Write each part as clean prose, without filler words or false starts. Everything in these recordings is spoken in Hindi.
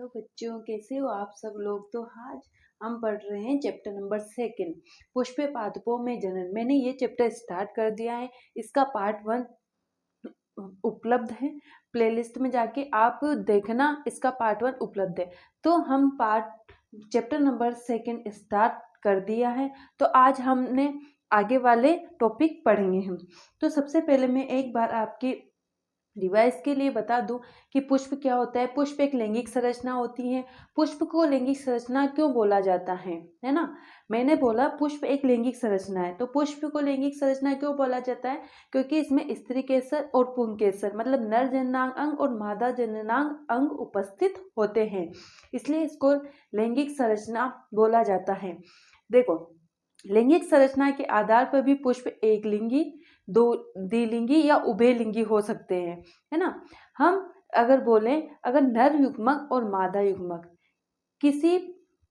हेलो बच्चों, कैसे हो आप सब लोग। तो आज हम पढ़ रहे हैं चैप्टर नंबर 2 पुष्पे पादपों में जनन। मैंने ये चैप्टर स्टार्ट कर दिया है। इसका पार्ट 1 उपलब्ध है, प्लेलिस्ट में जाके आप देखना। इसका पार्ट 1 उपलब्ध है। तो हम चैप्टर नंबर 2 स्टार्ट कर दिया है। तो आज हमने आगे वाले टॉपिक पढ़ेंगे हम। तो सबसे पहले मैं एक बार आपकी रिवाइज के लिए बता दूं कि पुष्प क्या होता है। पुष्प एक लैंगिक संरचना होती है। पुष्प को लैंगिक संरचना क्यों बोला जाता है ना। मैंने बोला पुष्प एक लैंगिक संरचना है, तो पुष्प को लैंगिक संरचना क्यों बोला जाता है, क्योंकि इसमें स्त्री केसर और पुंकेसर मतलब नर जननांग अंग और मादा जननांग अंग उपस्थित होते हैं, इसलिए इसको लैंगिक संरचना बोला जाता है। देखो, लैंगिक संरचना के आधार पर भी पुष्प एक लिंगी, दो द्विलिंगी या उभयलिंगी हो सकते हैं, है ना। हम अगर बोलें, अगर नर युग्मक और मादा युग्मक किसी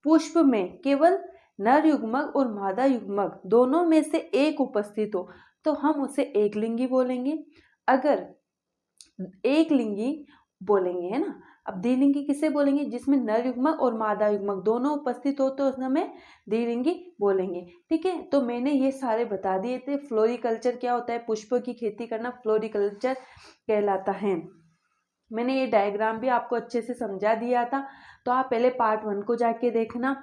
पुष्प में केवल नर युग्मक और मादा युग्मक दोनों में से एक उपस्थित हो तो हम उसे एक लिंगी बोलेंगे। अगर एक लिंगी बोलेंगे, है ना। अब द्विलिंगी किसे बोलेंगे, जिसमें नर युग्मक और मादा युग्मक दोनों उपस्थित हो तो उसमें हमें द्विलिंगी बोलेंगे। ठीक है, तो मैंने ये सारे बता दिए थे। फ्लोरिकल्चर क्या होता है, पुष्पों की खेती करना फ्लोरिकल्चर कहलाता है। मैंने ये डायग्राम भी आपको अच्छे से समझा दिया था, तो आप पहले पार्ट 1 को जाके देखना।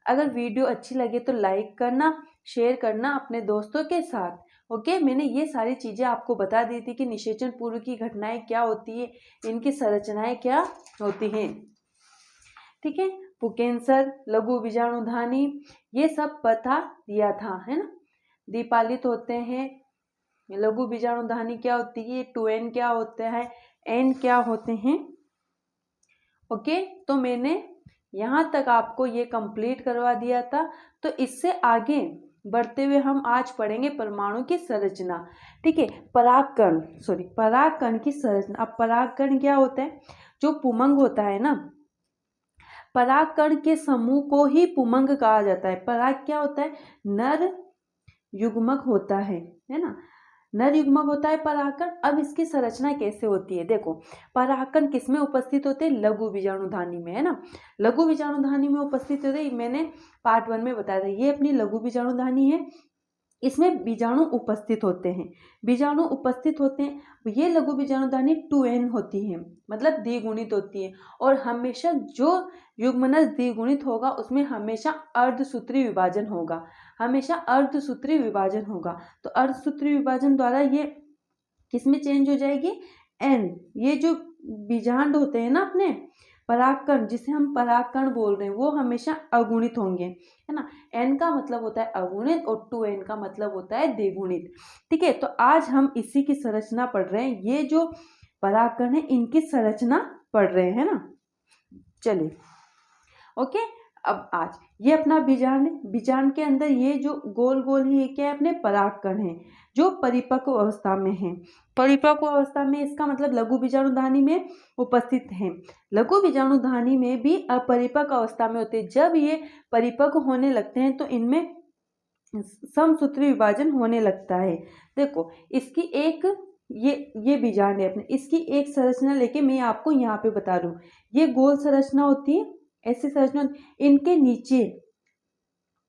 अगर वीडियो अच्छी लगे तो लाइक करना, शेयर करना अपने दोस्तों के साथ। ओके, मैंने ये सारी चीज़ें आपको बता दी थी कि निषेचन पूर्व की घटनाएं क्या होती है, इनकी संरचनाएं क्या होती हैं। ठीक है, पुकेंसर, लघु बीजाणुधानी, ये सब बता दिया था, है ना। दीपालित होते हैं, लघु बीजाणुधानी क्या होती है, 2N क्या होता है, N क्या होते हैं। ओके, तो मैंने यहाँ तक आपको ये कंप्लीट करवा दिया था। तो इससे आगे बढ़ते हुए हम आज पढ़ेंगे परमाणु की संरचना। ठीक है, परागकण की संरचना। अब परागकण क्या होता है, जो पुमंग होता है ना, परागकण के समूह को ही पुमंग कहा जाता है। पराग क्या होता है, नर युग्मक होता है ना, नर युग्मक होता है परागकण। अब इसकी संरचना कैसे होती है, देखो, परागकण किसमें उपस्थित होते हैं, लघु बीजाणुधानी में, है ना। लघु बीजाणुधानी में उपस्थित होते हैं, मैंने पार्ट 1 में बताया था। ये अपनी लघु बीजाणुधानी है, इसमें बीजाणु उपस्थित होते हैं। बीजाणु उपस्थित होते हैं, ये लघु बीजाणुधानी 2N होती है, मतलब द्विगुणित होती है। और हमेशा जो युग्मनज द्विगुणित होगा उसमें हमेशा अर्धसूत्री विभाजन होगा, हमेशा अर्धसूत्री विभाजन होगा। तो अर्धसूत्री विभाजन द्वारा ये किसमें चेंज हो जाएगी, N। ये जो बीजांड होते हैं ना अपने परागकण, जिसे हम परागकण बोल रहे हैं, वो हमेशा अगुणित होंगे, है ना। N का मतलब होता है अगुणित और 2N का मतलब होता है द्विगुणित। ठीक है, तो आज हम इसी की संरचना पढ़ रहे हैं। ये जो परागकण है इनकी संरचना पढ़ रहे हैं ना। चलिए, ओके। अब आज ये अपना बीजांड है, बीजांड के अंदर ये जो गोल गोल है ये क्या है, अपने परागकण है जो परिपक्व अवस्था में है। परिपक्व अवस्था में इसका मतलब लघु बीजाणुधानी में उपस्थित है। लघु बीजाणुधानी में भी अपरिपक्व अवस्था में होते हैं। जब ये परिपक्व होने लगते हैं तो इनमें समसूत्री विभाजन होने लगता है। देखो, इसकी एक ये बीजांड है अपने, इसकी एक संरचना लेके मैं आपको यहाँ पे बता रही हूँ। ये गोल संरचना होती है, ऐसी संरचना। इनके नीचे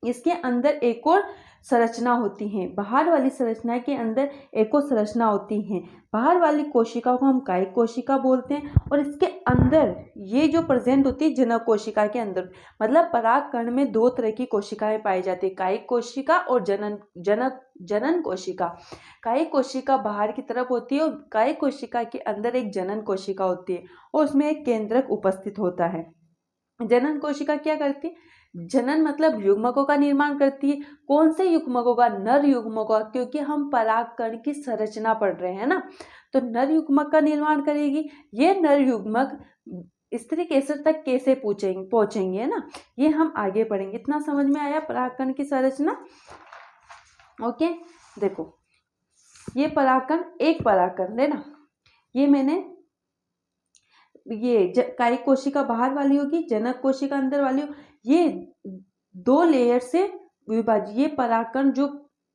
इसके अंदर एक और संरचना होती है, बाहर वाली संरचना के अंदर एक और संरचना होती है। बाहर वाली कोशिका को हम कायिक कोशिका बोलते हैं, और इसके अंदर ये जो प्रेजेंट होती है जनक कोशिका के अंदर। मतलब परागकण में 2 तरह की कोशिकाएं पाई जाती है, कायिक कोशिका और जनन कोशिका। कायिक कोशिका बाहर की तरफ होती है और कायिक कोशिका के अंदर एक जनन कोशिका होती है, और उसमें एक केंद्रक उपस्थित होता है। जनन कोशिका क्या करती है, जनन मतलब युग्मकों का निर्माण करती है। कौन से युग्मकों का, नर युग्मकों का, क्योंकि हम परागकण की संरचना पढ़ रहे हैं ना। तो नर युग्मक का निर्माण करेगी। ये नर युग्मक स्त्री केसर तक कैसे पहुंचेंगे, है ना, ये हम आगे पढ़ेंगे। इतना समझ में आया परागकण की संरचना। ओके, देखो, ये परागकण, एक परागकण है ना, ये मैंने ये कायिक कोशिका बाहर वाली होगी, जनक कोशिका अंदर वाली हो। ये 2 लेयर से विभाजित, ये परागकण जो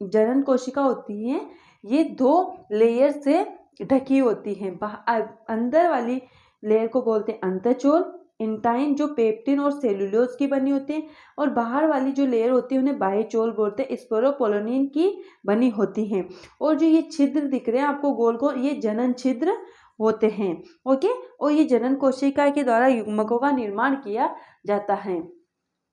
जनन कोशिका होती है ये 2 लेयर से ढकी होती है। अंदर वाली लेयर को बोलते हैं अंतःचोल, इंटाइन जो पेप्टिन और सेलुलोज की बनी होती है, और बाहर वाली जो लेयर होती है उन्हें बाह्य चोल बोलते हैं, स्पोरोपोलिन की बनी होती हैं। और जो ये छिद्र दिख रहे हैं आपको गोल गोल, ये जनन छिद्र होते हैं। ओके, और ये जनन कोशिका के द्वारा युग्मकों का निर्माण किया जाता है।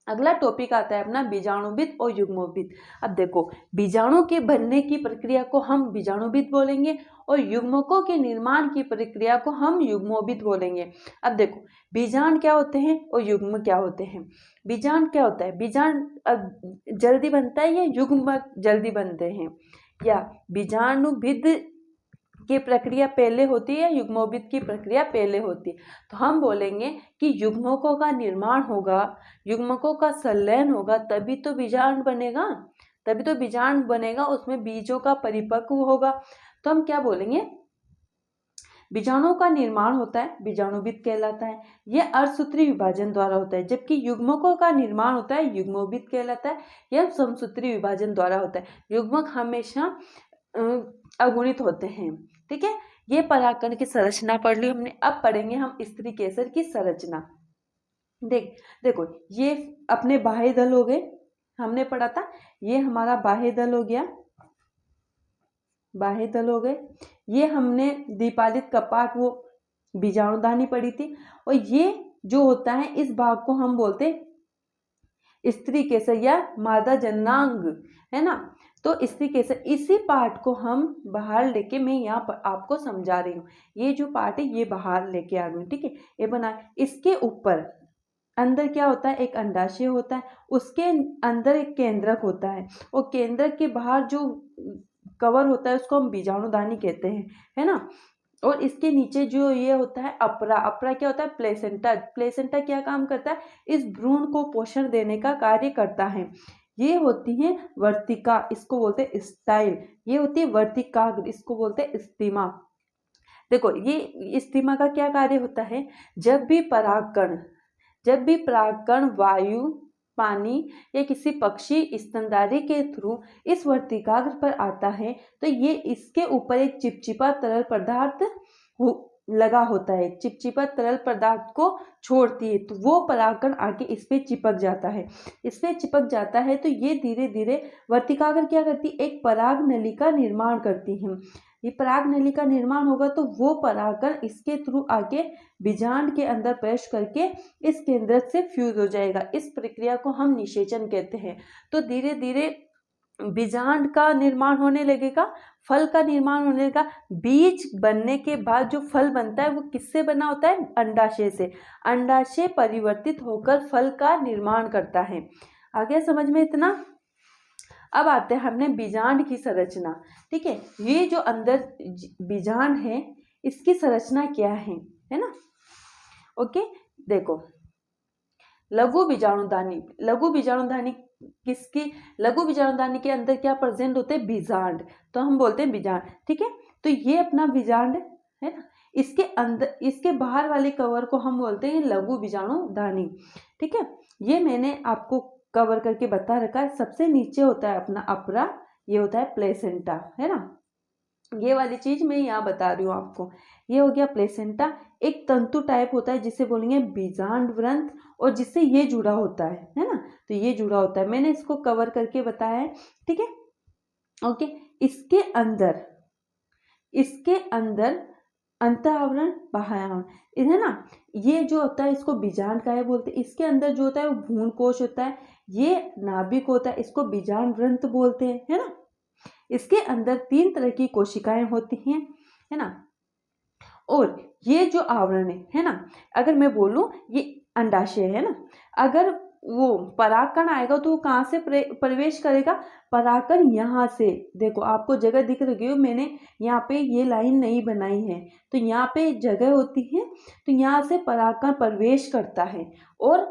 अगला टॉपिक आता है अपना बीजाणुविद और युग्मोविद। अब देखो, बीजाणु के बनने की प्रक्रिया को हम बीजाणुविद बोलेंगे और युग्मकों के निर्माण की प्रक्रिया को हम युग्मोविद बोलेंगे। अब देखो, बीजांड क्या होते हैं और युग्म क्या होते हैं। बीजांड क्या होता है, बीजांड जल्दी बनता है या युग्मक जल्दी बनते हैं, या बीजाणुविद की प्रक्रिया पहले होती है, युग्मोविद की प्रक्रिया पहले होती है। तो हम बोलेंगे कि युग्मकों का निर्माण होगा, युग्मकों का संलयन होगा, तभी तो बीजांड बनेगा, तभी तो बीजांड बनेगा, उसमें बीजों का परिपक्व होगा। तो हम क्या बोलेंगे, बीजाणुओं का निर्माण होता है, बीजाणुविद कहलाता है, यह अर्धसूत्री विभाजन द्वारा होता है। जबकि युग्मकों का निर्माण होता है, युग्मोविद कहलाता है, यह समसूत्री विभाजन द्वारा होता है। युग्मक हमेशा अगुणित होते हैं। ठीक है, ये परागकण की संरचना पढ़ ली हमने। अब पढ़ेंगे हम स्त्री केसर की संरचना। देखो, ये अपने बाह्य दल हो गए, हमने पढ़ा था, ये हमारा बाह्य दल हो गया, बाह्य दल हो गए। ये हमने दीपालित कपाट वो बीजाणुदानी पढ़ी थी। और ये जो होता है, इस भाग को हम बोलते स्त्री केसर या मादा जननांग, है ना। तो स्त्री केसर, इसी पार्ट को हम बाहर लेके, मैं यहाँ पर आपको समझा रही हूँ, ये जो पार्ट है ये बाहर लेके आ गई। ठीक है, ये बना, इसके ऊपर अंदर क्या होता है, एक अंडाशय होता है, उसके अंदर एक केंद्रक होता है, और केंद्रक के बाहर जो कवर होता है उसको हम बीजाणुदानी कहते हैं, है ना। और इसके नीचे जो ये होता है अपरा, अपरा क्या होता है, प्लेसेंटा। प्लेसेंटा क्या काम करता है, इस भ्रूण को पोषण देने का कार्य करता है। ये होती है वर्तिका, इसको बोलते हैं स्टाइल। ये होती है वर्तिकाग्र, इसको बोलते हैं स्तिमा। देखो, ये स्तिमा का क्या कार्य होता है, जब भी परागकण वायु, पानी या किसी पक्षी स्तनधारी के थ्रू इस वर्तिकाग्र पर आता है, तो ये इसके ऊपर एक चिपचिपा तरल पदार्थ लगा होता है, चिपचिपा तरल पदार्थ को छोड़ती है, तो वो परागकण आके इस पे चिपक जाता है। इस पे चिपक जाता है तो ये धीरे धीरे वर्तिकाग्र क्या करती है, एक पराग नली का निर्माण करती है। ये पराग नली का निर्माण होगा तो वो परागकण इसके थ्रू आके बीजांड के अंदर प्रवेश करके इस केंद्रक से फ्यूज हो जाएगा। इस प्रक्रिया को हम निषेचन कहते हैं। तो धीरे धीरे बीजांड का निर्माण होने लगेगा, फल का निर्माण होने लगेगा। बीज बनने के बाद जो फल बनता है वो किससे बना होता है, अंडाशय से। अंडाशय परिवर्तित होकर फल का निर्माण करता है। आ गया समझ में इतना। अब आते हैं हमने बीजांड की संरचना। ठीक है, ये जो अंदर बीजांड है इसकी संरचना क्या है ना। ओके, देखो, लघु बीजाणुदानी, लघु बीजाणुदानी किसकी, लघु बीजाणुदानी के अंदर क्या प्रेजेंट होते हैं, बीजांड, तो हम बोलते हैं बीजांड। ठीक है, तो ये अपना बीजांड है ना, इसके अंदर, इसके बाहर वाले कवर को हम बोलते हैं लघु बीजाणुदानी। ठीक है, ये मैंने आपको कवर करके बता रखा है। सबसे नीचे होता है अपना अपरा, ये होता है प्लेसेंटा, है ना। ये वाली चीज मैं यहाँ बता रही हूँ आपको। ये हो गया प्लेसेंटा, एक तंतु टाइप होता है जिसे बोलेंगे बीजांड व्रंत, और जिससे ये जुड़ा होता है ना। तो ये जुड़ा होता है, मैंने इसको कवर करके बताया है। ठीक है, ओके। इसके अंदर अंतःआवरण, बाह्यावरण, है ना। ये जो होता है इसको बीजांड काय बोलते हैं। इसके अंदर जो होता है वो भ्रूण कोश होता है, ये नाभिक होता है, इसको बीजांड व्रंत बोलते हैं, है ना। इसके अंदर 3 तरह की कोशिकाएं होती हैं, है ना। और ये जो आवरण है ना, अगर मैं बोलूं ये अंडाशय है ना, अगर वो परागकण आएगा तो वो कहाँ से प्रवेश करेगा, परागकण यहाँ से, देखो आपको जगह दिख रही है, मैंने यहाँ पे ये लाइन नहीं बनाई है, तो यहाँ पे जगह होती है, तो यहाँ से परागकण प्रवेश करता है और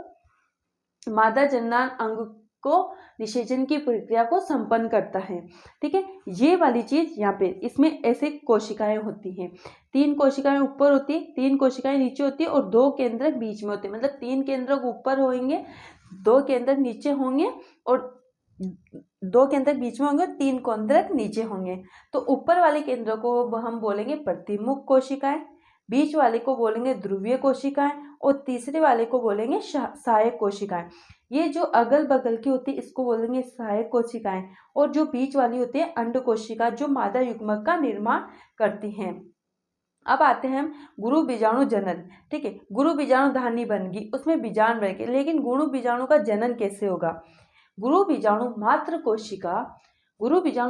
मादा जननांग अंग को निषेचन की प्रक्रिया को संपन्न करता है। ठीक है, ये वाली चीज यहाँ पे, इसमें ऐसे कोशिकाएं होती हैं, 3 कोशिकाएं ऊपर होती है, 3 कोशिकाएं नीचे होती है, और 2 केंद्रक बीच में होते हैं। मतलब 3 केंद्रक ऊपर होंगे, 2 केंद्रक नीचे होंगे, और 2 केंद्रक बीच में होंगे, 3 केंद्रक नीचे होंगे। तो ऊपर वाले केंद्र को हम बोलेंगे प्रतिमुख कोशिकाएं, बीच वाले को बोलेंगे ध्रुवीय कोशिकाएं और तीसरे वाले को बोलेंगे सहायक कोशिकाएं। ये जो अगल बगल की होती है इसको बोलेंगे सहायक कोशिकाएं, और जो बीच वाली होती है अंड कोशिका जो मादा युग्मक का निर्माण करती हैं। अब आते हैं हम गुरु बीजाणु जनन। ठीक है, गुरु बीजाणु धानी बन गई, उसमें बीजाणु बन गए, लेकिन गुरु बीजाणु का जनन कैसे होगा? गुरु बीजाणु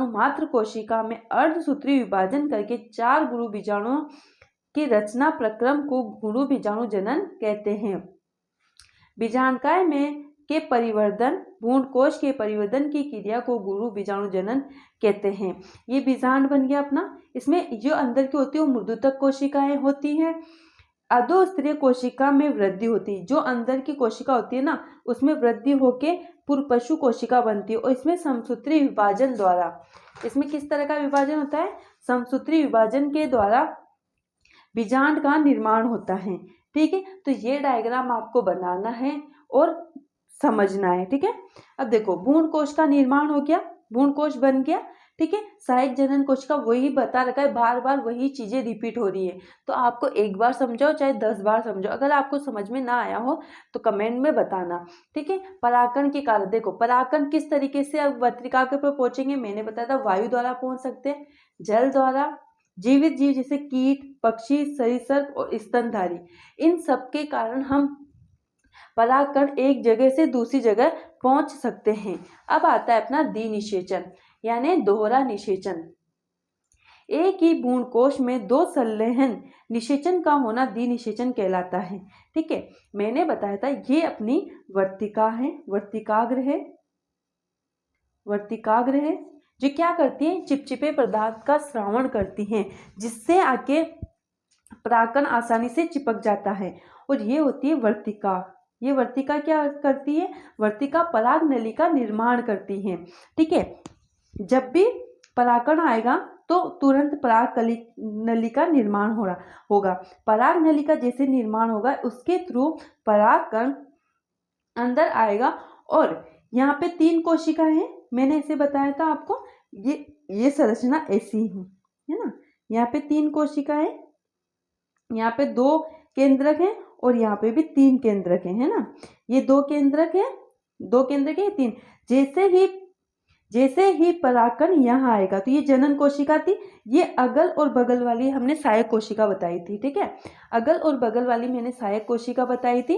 मात्र कोशिका में अर्धसूत्री विभाजन करके 4 गुरु बीजाणुओं की रचना प्रक्रम को गुरु बीजाणु जनन कहते हैं। बीजांडकाय में के परिवर्धन, भ्रूण कोश के परिवर्धन की क्रिया को गुरु बीजाणु जनन कहते हैं। ये बीजांड बन गया अपना। इसमें जो अंदर की होती है वो मृदुतक कोशिकाएं होती हैं। अधोस्तरीय कोशिका में वृद्धि होती है, जो अंदर की कोशिका होती है ना उसमें वृद्धि होके पूर्वपशु कोशिका बनती है, और इसमें समसूत्री विभाजन द्वारा, इसमें किस तरह का विभाजन होता है? समसूत्री विभाजन के द्वारा बीजांड का निर्माण होता है। ठीक है, तो ये डायग्राम आपको बनाना है और समझना है। ठीक है, अब देखो भ्रूण कोश का निर्माण हो गया, भ्रूण कोश बन गया। ठीक है, सहायक जनन कोश का वही बता रखा है, बार बार वही चीजें रिपीट हो रही है, तो आपको एक बार समझाओ चाहे 10 बार समझो, अगर आपको समझ में ना आया हो तो कमेंट में बताना। ठीक है, परागकण के कारण देखो, परागकण किस तरीके से अब वर्तिका के ऊपर पहुंचेंगे? मैंने बताया था वायु द्वारा पहुंच सकते हैं, जल द्वारा, जीवित जीव जैसे कीट, पक्षी, सरीसृप और स्तनधारी, इन सब के कारण हम परागकण एक जगह से दूसरी जगह पहुंच सकते हैं। अब आता है अपना द्विनिषेचन यानी दोहरा निषेचन। एक ही भ्रूण कोश में 2 संलयन निषेचन का होना द्विनिषेचन कहलाता है। ठीक है, मैंने बताया था ये अपनी वर्तिका है, वर्तिकाग्र है जो क्या करती है? चिपचिपे पदार्थ का स्रावण करती हैं, जिससे आके परागकण आसानी से चिपक जाता है, और ये होती है वर्तिका। ये वर्तिका क्या करती है? वर्तिका पराग नली का निर्माण करती है। ठीक है, जब भी परागकण आएगा तो तुरंत पराग नली का निर्माण होगा। पराग नली का जैसे निर्माण होगा उसके थ्रू परागकण अंदर आएगा, और यहाँ पे 3 कोशिका है, मैंने इसे बताया था आपको, ये संरचना ऐसी है ना। यहाँ पे 3 कोशिका है, यहाँ पे 2 केंद्रक हैं और यहाँ पे भी 3 केंद्रक हैं, है ना। ये 2 केंद्रक है, 3। जैसे ही परागकण यहाँ आएगा तो ये जनन कोशिका थी, ये अगल और बगल वाली हमने सहायक कोशिका बताई थी। ठीक है, अगल और बगल वाली मैंने सहायक कोशिका बताई थी।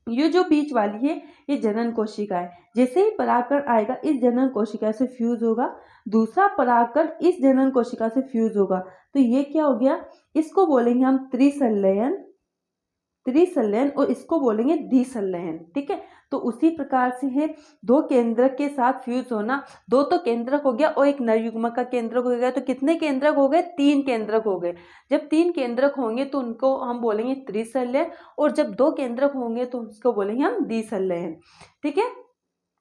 ये जो बीच वाली है ये जनन कोशिका है। जैसे ही परागकण आएगा इस जनन कोशिका से फ्यूज होगा, दूसरा परागकण इस जनन कोशिका से फ्यूज होगा, तो ये क्या हो गया? इसको बोलेंगे हम त्रिसंलयन, और इसको बोलेंगे द्विसंलयन। ठीक है, तो उसी प्रकार से है 2 केंद्रक के साथ फ्यूज होना। 2 तो केंद्रक हो गया और एक नरयुग्मक का केंद्रक हो गया, तो कितने केंद्रक हो गए? 3 केंद्रक हो गए। जब 3 केंद्रक होंगे तो उनको हम बोलेंगे त्रिसंलयन, और जब 2 केंद्रक होंगे तो उसको बोलेंगे हम द्विसंलयन। ठीक है,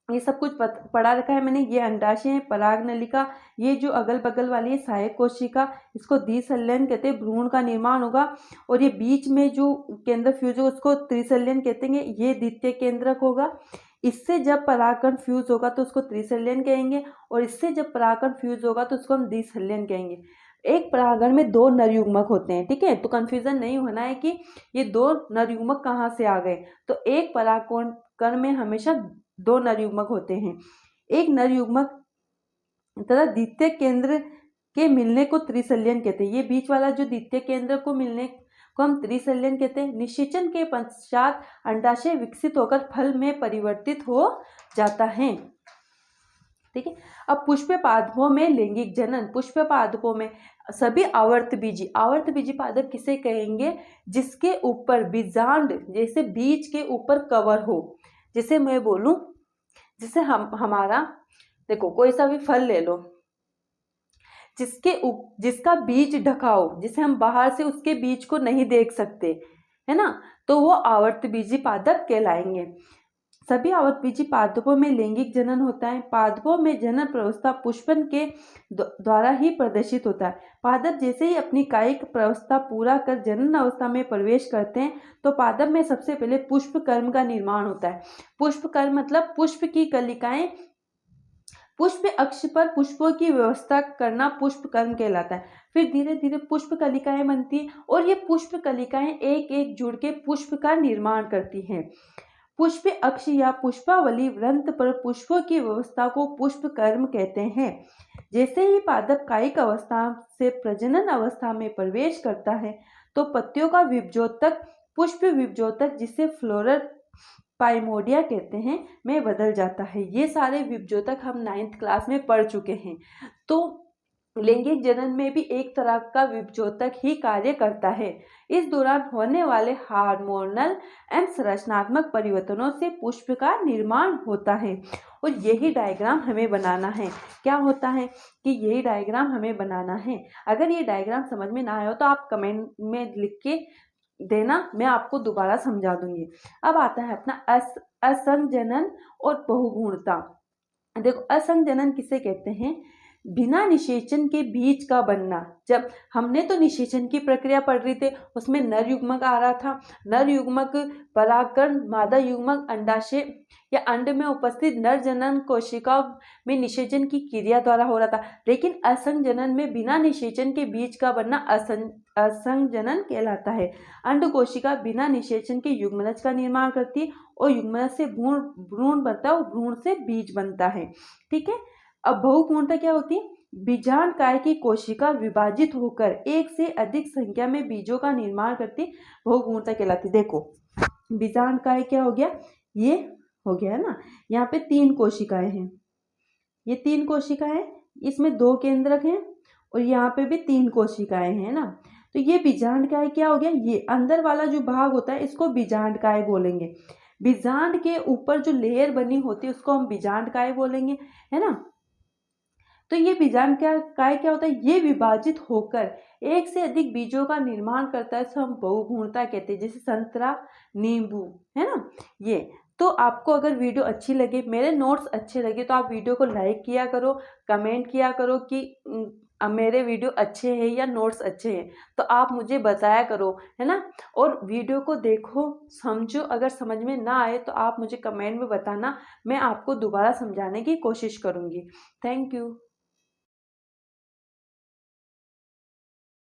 ये सब कुछ पढ़ा रखा है मैंने। ये अंडाशय है, पराग नलिका, ये जो अगल बगल वाली है सहायक कोशिका, इसको द्विसंलयन कहते हैं, भ्रूण का निर्माण होगा, और ये बीच में जो केंद्र फ्यूज होगा उसको त्रिसंलयन कहते हैं। ये द्वितीय केंद्रक होगा, इससे जब परागकण फ्यूज होगा तो उसको त्रिसंलयन कहेंगे, और इससे जब परागकण फ्यूज होगा तो उसको हम द्विसंलयन कहेंगे। एक परागण में 2 नरयुग्मक होते हैं। ठीक है, तो कंफ्यूजन नहीं होना है कि ये 2 नरयुग्मक कहाँ से आ गए, तो एक परागकण में हमेशा 2 नरयुग्मक होते हैं। एक नरयुग्मक तथा द्वितीय केंद्र के मिलने को त्रिसंलयन कहते हैं। ये बीच वाला जो द्वितीय केंद्र को मिलने को हम त्रिसंलयन कहते हैं। निषेचन के पश्चात अंडाशय विकसित होकर फल में परिवर्तित हो जाता है। ठीक है, अब पुष्प पादपों में लैंगिक जनन। पुष्प पादपों में सभी आवर्तबीजी पादप किसे कहेंगे? जिसके ऊपर बीजांड जैसे बीज के ऊपर कवर हो। जैसे मैं बोलूं, जैसे हमारा देखो कोई सा भी फल ले लो, जिसका बीज ढका हो, जिसे हम बाहर से उसके बीज को नहीं देख सकते, है ना, तो वो आवर्तबीजी पादप कहलाएंगे। सभी आवर्तबीजी पादपों में लैंगिक जनन होता है। पादपों में जनन प्रवस्था पुष्पन के द्वारा ही प्रदर्शित होता है। पादप जैसे ही अपनी कायिक प्रवस्था पूरा कर जनन अवस्था में प्रवेश करते हैं तो पादप में सबसे पहले पुष्पकर्म का निर्माण होता है। पुष्पकर्म मतलब पुष्प की कलिकाएं पुष्प अक्ष पर पुष्पों की व्यवस्था करना पुष्प कर्म कहलाता है। फिर धीरे धीरे पुष्प कलिकाएं बनती हैं और ये पुष्प कलिकाएं एक एक जुड़ के पुष्प का निर्माण करती हैं। पुष्प अक्ष या पुष्पावली वृंत पर पुष्पों की व्यवस्था को पुष्प कर्म कहते हैं। जैसे ही पादप कायिक अवस्था से प्रजनन अवस्था में प्रवेश करता है तो पत्तियों का विभजोतक पुष्प विभजोतक, जिसे फ्लोरल पाइमोडिया कहते हैं, में बदल जाता है। ये सारे विभजोतक हम 9th क्लास में पढ़ चुके हैं। तो लैंगिक जनन में भी एक तरह का विभजोतक ही कार्य करता है। इस दौरान होने वाले हार्मोनल एवं संरचनात्मक परिवर्तनों से पुष्प का निर्माण होता है और यही डायग्राम हमें बनाना है। क्या होता है कि यही डायग्राम हमें बनाना है। अगर ये डायग्राम समझ में ना आए हो तो आप कमेंट में लिख के देना, मैं आपको दोबारा समझा दूंगी। अब आता है अपना असंजनन और बहुगुणता। देखो, असंजनन किसे कहते हैं? बिना निषेचन के बीज का बनना। जब हमने तो निषेचन की प्रक्रिया पढ़ रही थे, उसमें नर युग्मक आ रहा था। नर युग्मक परागकण, मादा युग्मक अंडाशय या अंड में उपस्थित नर जनन कोशिकाओं में निषेचन की क्रिया द्वारा हो रहा था। लेकिन असंजनन में बिना निषेचन के बीज का बनना असंजनन कहलाता है। अंड कोशिका बिना निषेचन के युग्मनज का निर्माण करती है और युग्मनज से भ्रूण बनता है और भ्रूण से बीज बनता है। ठीक है। अब बहुगुणता क्या होती है? बीजांडकाय की कोशिका विभाजित होकर एक से अधिक संख्या में बीजों का निर्माण करती बहुगुणता कहलाती। देखो, बीजांडकाय क्या हो गया? ये हो गया है ना। यहाँ पे 3 कोशिकाएं हैं, ये 3 कोशिकाएं, इसमें 2 केंद्रक हैं और यहाँ पे भी 3 कोशिकाएं हैं ना। तो ये बीजांडकाय क्या हो गया? ये अंदर वाला जो भाग होता है इसको बीजांडकाय बोलेंगे। बीजांड के ऊपर जो लेयर बनी होती है उसको हम बीजांडकाय बोलेंगे, है ना। तो ये बीजांडकाय क्या होता है? ये विभाजित होकर एक से अधिक बीजों का निर्माण करता है, तो हम बहुगुणता कहते हैं। जैसे संतरा, नींबू, है ना। ये तो आपको अगर वीडियो अच्छी लगे, मेरे नोट्स अच्छे लगे, तो आप वीडियो को लाइक किया करो, कमेंट किया करो कि मेरे वीडियो अच्छे हैं या नोट्स अच्छे हैं, तो आप मुझे बताया करो, है ना। और वीडियो को देखो, समझो, अगर समझ में ना आए तो आप मुझे कमेंट में बताना, मैं आपको दोबारा समझाने की कोशिश करूँगी। Thank you.